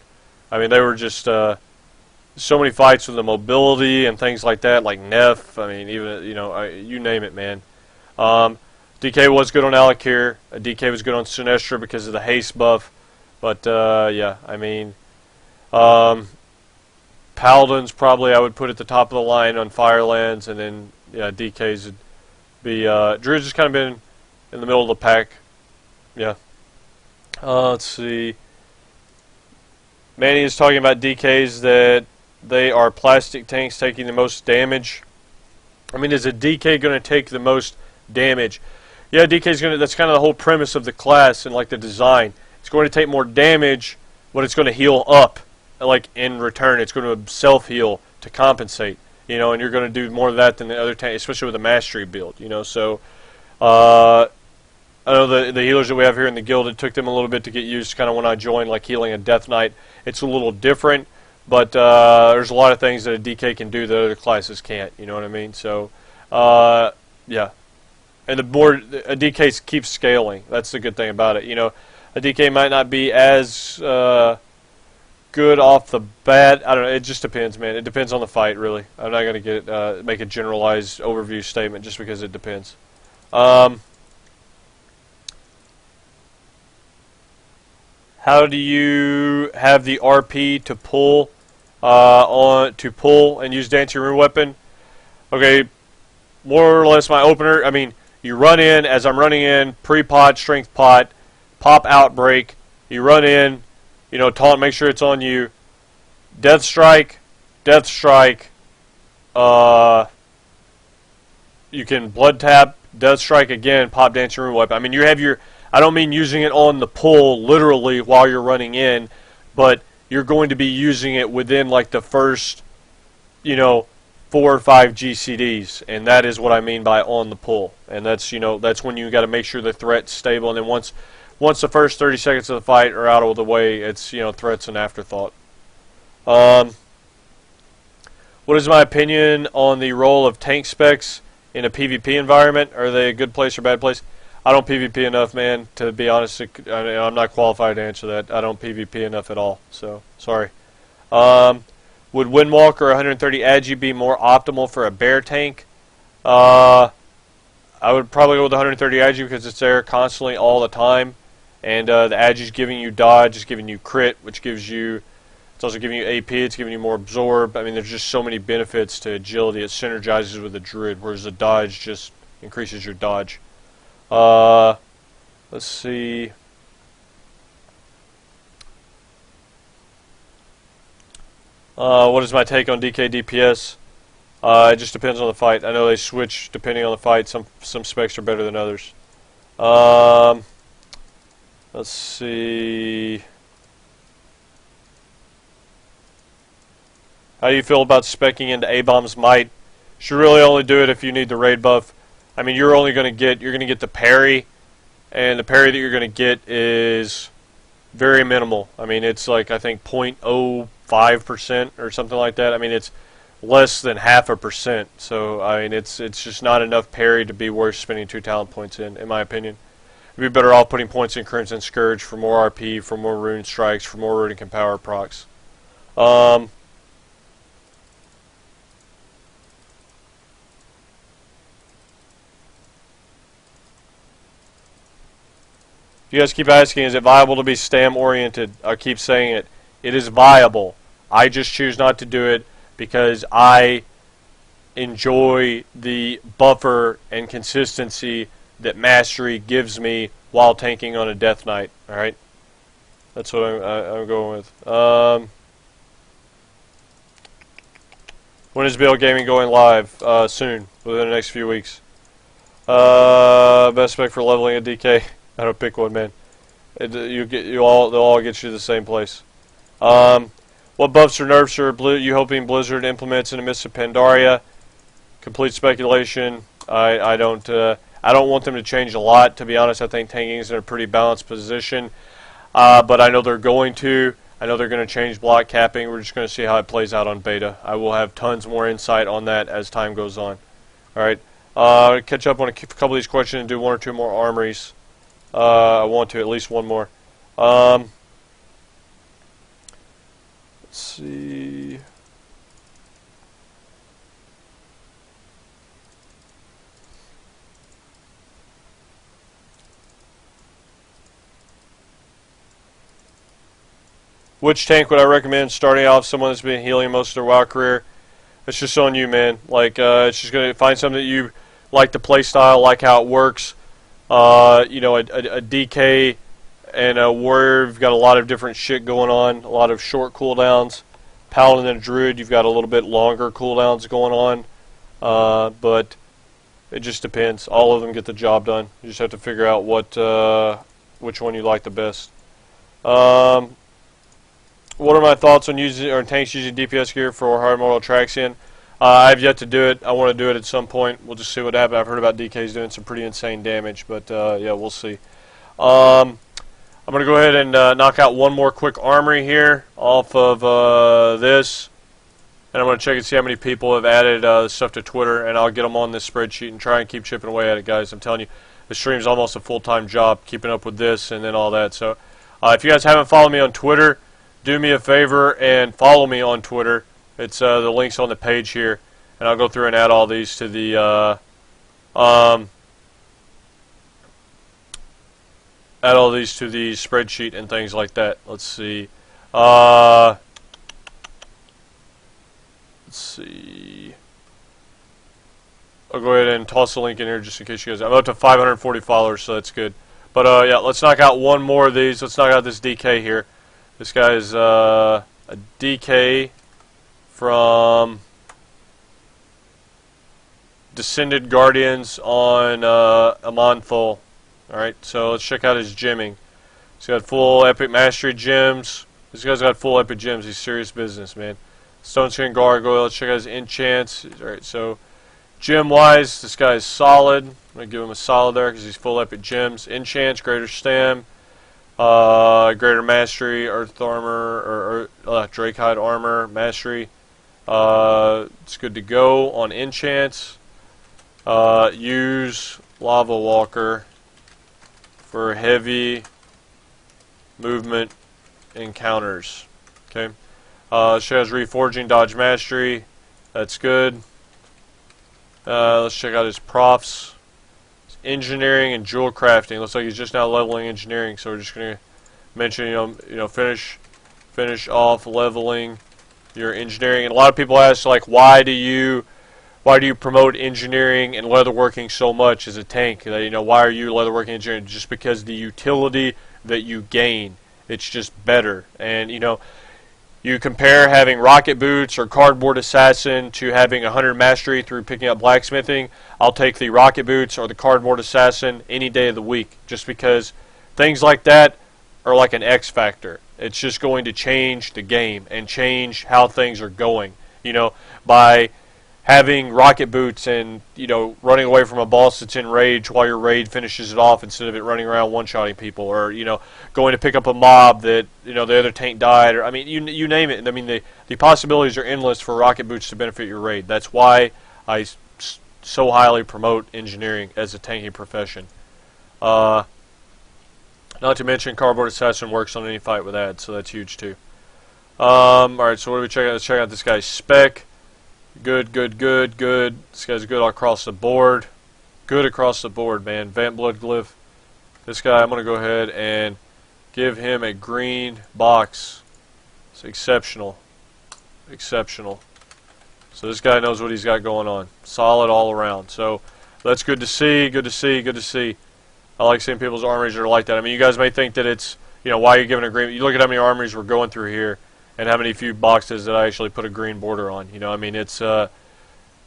I mean, they were just so many fights with the mobility and things like that, like Neff. I mean, even you name it, man. DK was good on Alakir. DK was good on Sinestra because of the haste buff. But yeah, I mean, Paladins probably I would put at the top of the line on Firelands, and then yeah, DKs would be Druid's just kind of been in the middle of the pack. Yeah. Let's see. Manny is talking about DKs that they are plastic tanks taking the most damage. I mean, is a DK going to take the most damage? Yeah, DK's going to. That's kind of the whole premise of the class and like the design. It's going to take more damage, but it's going to heal up. Like in return, it's going to self-heal to compensate. You know, and you're going to do more of that than the other tank, especially with a mastery build. You know, so. I know the healers that we have here in the guild, it took them a little bit to get used kind of when I joined, like healing a Death Knight. It's a little different, but there's a lot of things that a DK can do that other classes can't, you know what I mean? So, yeah. And the board, a DK keeps scaling. That's the good thing about it. You know, a DK might not be as good off the bat. I don't know. It just depends, man. It depends on the fight, really. I'm not going to make a generalized overview statement just because it depends. How do you have the RP to pull and use Dancing Rune Weapon? Okay, more or less my opener. I mean, you run in as I'm running in, pre-pot, strength pot, pop outbreak. You run in, you know, taunt, make sure it's on you. Death strike. You can blood tap, death strike again, pop Dancing Rune Weapon. I mean, you have your. I don't mean using it on the pull literally while you're running in, but you're going to be using it within like the first, 4 or 5 GCDs, and that is what I mean by on the pull. And that's that's when you got to make sure the threat's stable. And then once the first 30 seconds of the fight are out of the way, it's threats an afterthought. What is my opinion on the role of tank specs in a PvP environment? Are they a good place or bad place? I don't PvP enough, man, to be honest. I'm not qualified to answer that. I don't PvP enough at all, so sorry. Would Windwalker 130 Agi be more optimal for a bear tank? I would probably go with 130 Agi because it's there constantly all the time. And the Agi is giving you dodge, it's giving you crit, which gives you... It's also giving you AP, it's giving you more absorb. I mean, there's just so many benefits to agility. It synergizes with the druid, whereas the dodge just increases your dodge. Let's see. What is my take on DK DPS? It just depends on the fight. I know they switch depending on the fight. Some specs are better than others. Let's see. How do you feel about speccing into A-Bomb's might? Should really only do it if you need the raid buff. I mean, you're going to get the parry, and the parry that you're going to get is very minimal. I mean, it's like, I think 0.05% or something like that. I mean, it's less than 0.5%. So, I mean, it's just not enough parry to be worth spending 2 talent points in my opinion. you'd be better off putting points in Crimson Scourge for more RP, for more rune strikes, for more runic and power procs. You guys keep asking, is it viable to be stam-oriented? I keep saying it. It is viable. I just choose not to do it because I enjoy the buffer and consistency that Mastery gives me while tanking on a Death Knight. Alright? That's what I'm going with. When is Bill Gaming going live? Soon, within the next few weeks. Best spec for leveling a DK. I don't pick one, man. They'll all get you to the same place. What buffs or nerfs are you hoping Blizzard implements in the midst of Pandaria? Complete speculation. I don't want them to change a lot. To be honest, I think tanking is in a pretty balanced position. But I know they're going to. I know they're going to change block capping. We're just going to see how it plays out on beta. I will have tons more insight on that as time goes on. All right. Catch up on a couple of these questions and do one or two more armories. I want to, at least one more. Let's see. Which tank would I recommend starting off? Someone that's been healing most of their WoW career. It's just on you, man. Like, it's just going to find something that you like the play style, like how it works. You know, a DK and a warrior, you've got a lot of different shit going on, a lot of short cooldowns. Paladin and a druid, you've got a little bit longer cooldowns going on, but it just depends. All of them get the job done. You just have to figure out which one you like the best. What are my thoughts on tanks using DPS gear for hard mode Traxian? I have yet to do it. I want to do it at some point. We'll just see what happens. I've heard about DKs doing some pretty insane damage, but yeah, we'll see. I'm going to go ahead and knock out one more quick armory here off of this. And I'm going to check and see how many people have added stuff to Twitter, and I'll get them on this spreadsheet and try and keep chipping away at it, guys. I'm telling you, the stream's almost a full-time job, keeping up with this and then all that. So if you guys haven't followed me on Twitter, do me a favor and follow me on Twitter. It's the link's on the page here, and I'll go through and add all these to the spreadsheet and things like that. Let's see. Let's see. I'll go ahead and toss a link in here just in case you guys. I'm up to 540 followers, so that's good. But yeah, let's knock out one more of these. Let's knock out this DK here. This guy is a DK from Descended Guardians on Amanthul. Alright, so let's check out his gemming. He's got full epic mastery gems. This guy's got full epic gems. He's serious business, man. Stone Skin Gargoyle. Let's check out his enchants. Alright, so gem wise, this guy is solid. I'm going to give him a solid there because he's full epic gems. Enchants, greater stem. Greater mastery, earth armor, or Drakehide armor, mastery. It's good to go on enchants. Use Lava Walker for heavy movement encounters. Okay. She has reforging, dodge mastery. That's good. Let's check out his profs. Engineering and jewel crafting. Looks like he's just now leveling engineering, so we're just going to mention, finish off leveling your engineering. And a lot of people ask, like, why do you promote engineering and leatherworking so much as a tank? Why are you leatherworking engineering? Just because the utility that you gain, it's just better. And you compare having rocket boots or cardboard assassin to having 100 mastery through picking up blacksmithing. I'll take the rocket boots or the cardboard assassin any day of the week, just because things like that are like an X factor. It's just going to change the game and change how things are going. By having rocket boots and running away from a boss that's in rage while your raid finishes it off, instead of it running around one-shotting people, or going to pick up a mob that the other tank died, or you name it. The possibilities are endless for rocket boots to benefit your raid. That's why I so highly promote engineering as a tanking profession. Not to mention Cardboard Assassin works on any fight with ads, so that's huge too. Alright, so what do we check out? Let's check out this guy's spec. Good, good, good, good. This guy's good across the board. Good across the board, man. Vamp Blood Glyph. This guy, I'm going to go ahead and give him a green box. It's exceptional. Exceptional. So this guy knows what he's got going on. Solid all around. So that's good to see, good to see, good to see. I like seeing people's armories that are like that. I mean, you guys may think that it's, you know, why are you giving a green? You look at how many armories we're going through here and how many few boxes that I actually put a green border on. You know, I mean, it's, you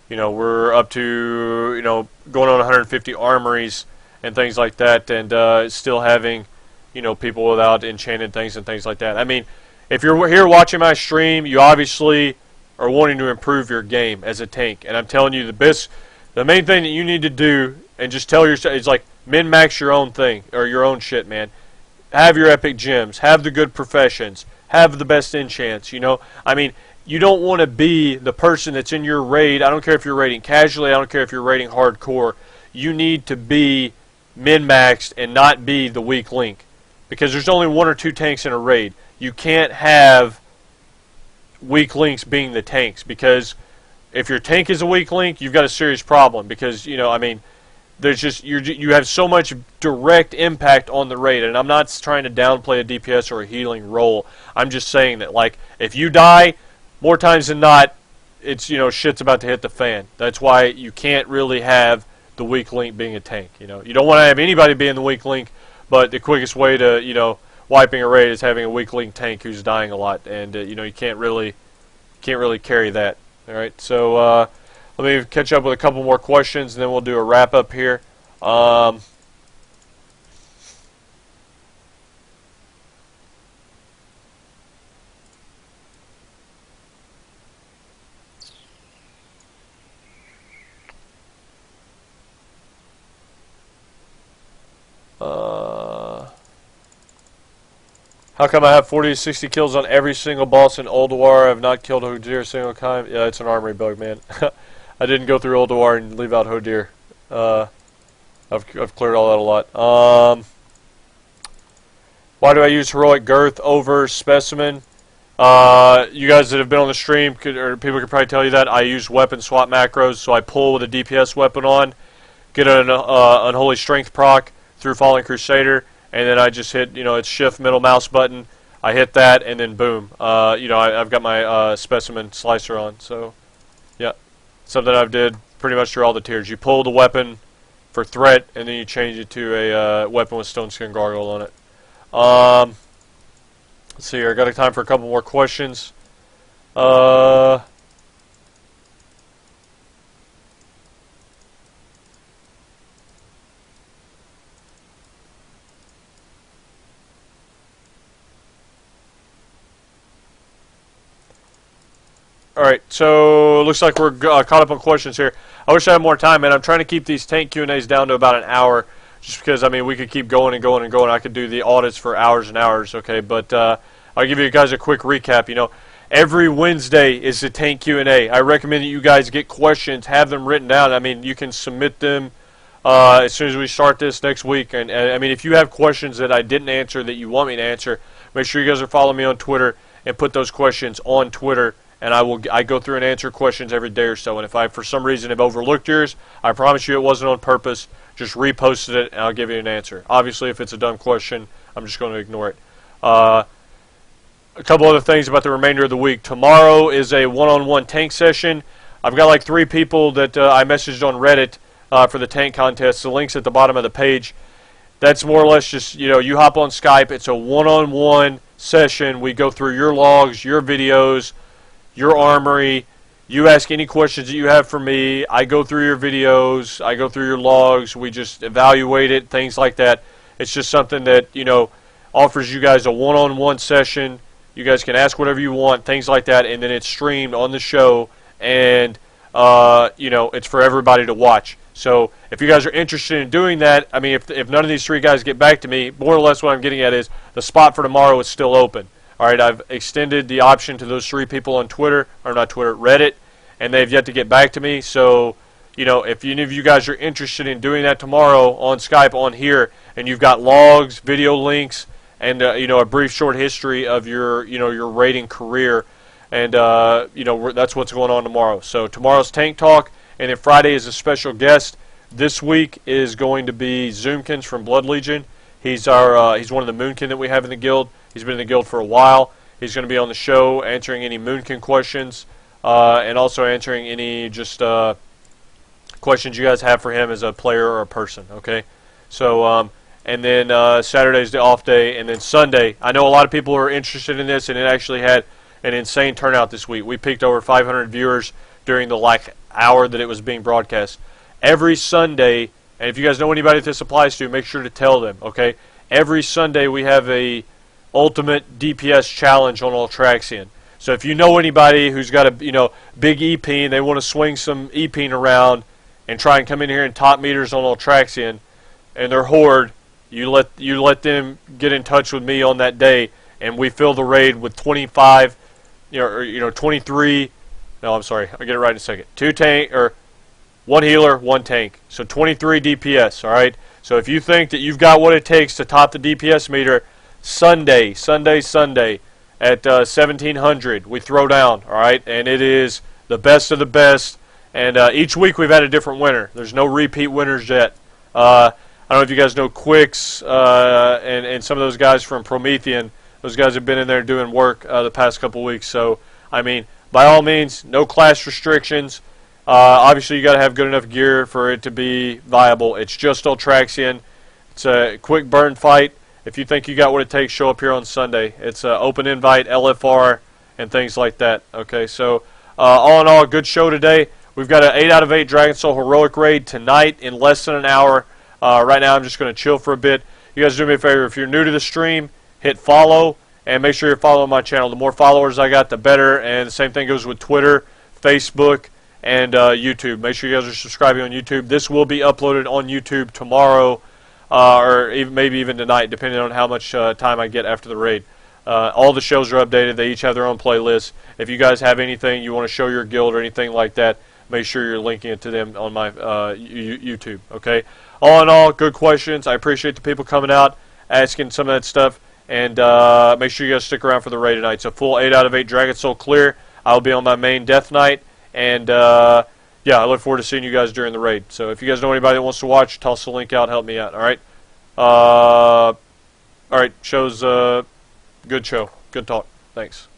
know, we're up to, you know, going on 150 armories and things like that, and still having, you know, people without enchanted things and things like that. I mean, if you're here watching my stream, you obviously are wanting to improve your game as a tank. And I'm telling you, the main thing that you need to do, and just tell yourself, is like, min-max your own thing, or your own shit, man. Have your epic gems, have the good professions, have the best enchants, you know. I mean, you don't want to be the person that's in your raid. I don't care if you're raiding casually, I don't care if you're raiding hardcore. You need to be min-maxed and not be the weak link. Because there's only 1 or 2 tanks in a raid. You can't have weak links being the tanks, because if your tank is a weak link, you've got a serious problem. Because, you know, I mean, there's just, you have so much direct impact on the raid. And I'm not trying to downplay a DPS or a healing role. I'm just saying that, like, if you die, more times than not, it's, you know, shit's about to hit the fan. That's why you can't really have the weak link being a tank. You know, you don't want to have anybody being the weak link, but the quickest way to, you know, wiping a raid is having a weak link tank who's dying a lot, and you know, you can't really carry that. All right, so let me catch up with a couple more questions, and then we'll do a wrap up here. How come I have 40 to 60 kills on every single boss in Ulduar? I have not killed Hodir a single time. Yeah, it's an armory bug, man. I didn't go through Ulduar and leave out Hodir. I've cleared all that a lot. Why do I use Heroic Girth over Specimen? You guys that have been on the stream, or people could probably tell you that I use weapon swap macros. So I pull with a DPS weapon on, get an Unholy Strength proc through Fallen Crusader, and then I just hit, you know, it's shift middle mouse button. I hit that, and then boom. You know, I've got my Specimen Slicer on. So, yeah, something I've did pretty much through all the tiers. You pull the weapon for threat, and then you change it to a weapon with Stone Skin Gargoyle on it. Let's see here. I got time for a couple more questions. Alright, so looks like we're caught up on questions here. I wish I had more time, man. I'm trying to keep these tank Q&As down to about an hour, just because, I mean, we could keep going and going and going. I could do the audits for hours and hours, okay? But I'll give you guys a quick recap. You know, every Wednesday is the tank Q&A. I recommend that you guys get questions, have them written down. I mean, you can submit them as soon as we start this next week. And I mean, if you have questions that I didn't answer that you want me to answer, make sure you guys are following me on Twitter and put those questions on Twitter. And I go through and answer questions every day or so. And if I, for some reason, have overlooked yours, I promise you it wasn't on purpose. Just reposted it, and I'll give you an answer. Obviously, if it's a dumb question, I'm just going to ignore it. A couple other things about the remainder of the week. Tomorrow is a one-on-one tank session. I've got like 3 people that I messaged on Reddit for the tank contest. The link's at the bottom of the page. That's more or less just, you know, you hop on Skype. It's a one-on-one session. We go through your logs, your videos, your armory. You ask any questions that you have for me. I go through your videos. I go through your logs. We just evaluate it, things like that. It's just something that, you know, offers you guys a one-on-one session. You guys can ask whatever you want, things like that, and then it's streamed on the show, and, you know, it's for everybody to watch. So if you guys are interested in doing that, I mean, if none of these 3 guys get back to me, more or less what I'm getting at is the spot for tomorrow is still open. All right, I've extended the option to those 3 people on Twitter, or not Twitter, Reddit, and they've yet to get back to me. So, if any of you guys are interested in doing that tomorrow on Skype on here, and you've got logs, video links, and a brief short history of your your raiding career, and that's what's going on tomorrow. So tomorrow's Tank Talk, and then Friday is a special guest. This week is going to be Zoomkins from Blood Legion. He's one of the Moonkin that we have in the guild. He's been in the guild for a while. He's going to be on the show answering any Moonkin questions, and also answering any just questions you guys have for him as a player or a person. Okay, so and then Saturday's the off day, and then Sunday. I know a lot of people are interested in this, and it actually had an insane turnout this week. We peaked over 500 viewers during the hour that it was being broadcast. Every Sunday, and if you guys know anybody that this applies to, make sure to tell them. Okay, every Sunday we have a ultimate DPS challenge on Ultraxian. So if you know anybody who's got a big EP and they want to swing some EP around and try and come in here and top meters on Ultraxian, and they're horde, you let them get in touch with me on that day, and we fill the raid with 25, 23. No, I'm sorry, I'll get it right in a second. 2 tank or 1 healer, 1 tank. So 23 DPS. All right. So if you think that you've got what it takes to top the DPS meter, Sunday at 1700 we throw down. All right, and it is the best of the best. And each week we've had a different winner. There's no repeat winners yet. I don't know if you guys know Quicks and some of those guys from Promethean. Those guys have been in there doing work the past couple weeks. So, I mean, by all means, no class restrictions. Obviously, you got to have good enough gear for it to be viable. It's just Ultraxian. It's a quick burn fight. If you think you got what it takes, show up here on Sunday. It's an open invite, LFR, and things like that. Okay, so all in all, good show today. We've got an 8 out of 8 Dragon Soul Heroic raid tonight in less than an hour. Right now, I'm just going to chill for a bit. You guys do me a favor. If you're new to the stream, hit follow, and make sure you're following my channel. The more followers I got, the better, and the same thing goes with Twitter, Facebook, and YouTube. Make sure you guys are subscribing on YouTube. This will be uploaded on YouTube tomorrow, or maybe even tonight, depending on how much time I get after the raid. All the shows are updated. They each have their own playlists. If you guys have anything you want to show your guild or anything like that, make sure you're linking it to them on my YouTube. Okay. All in all, good questions. I appreciate the people coming out, asking some of that stuff, and make sure you guys stick around for the raid tonight. It's a full 8 out of 8 Dragon Soul clear. I'll be on my main Death Knight, and yeah, I look forward to seeing you guys during the raid. So if you guys know anybody that wants to watch, toss the link out, help me out. All right. All right. Show's good show. Good talk. Thanks.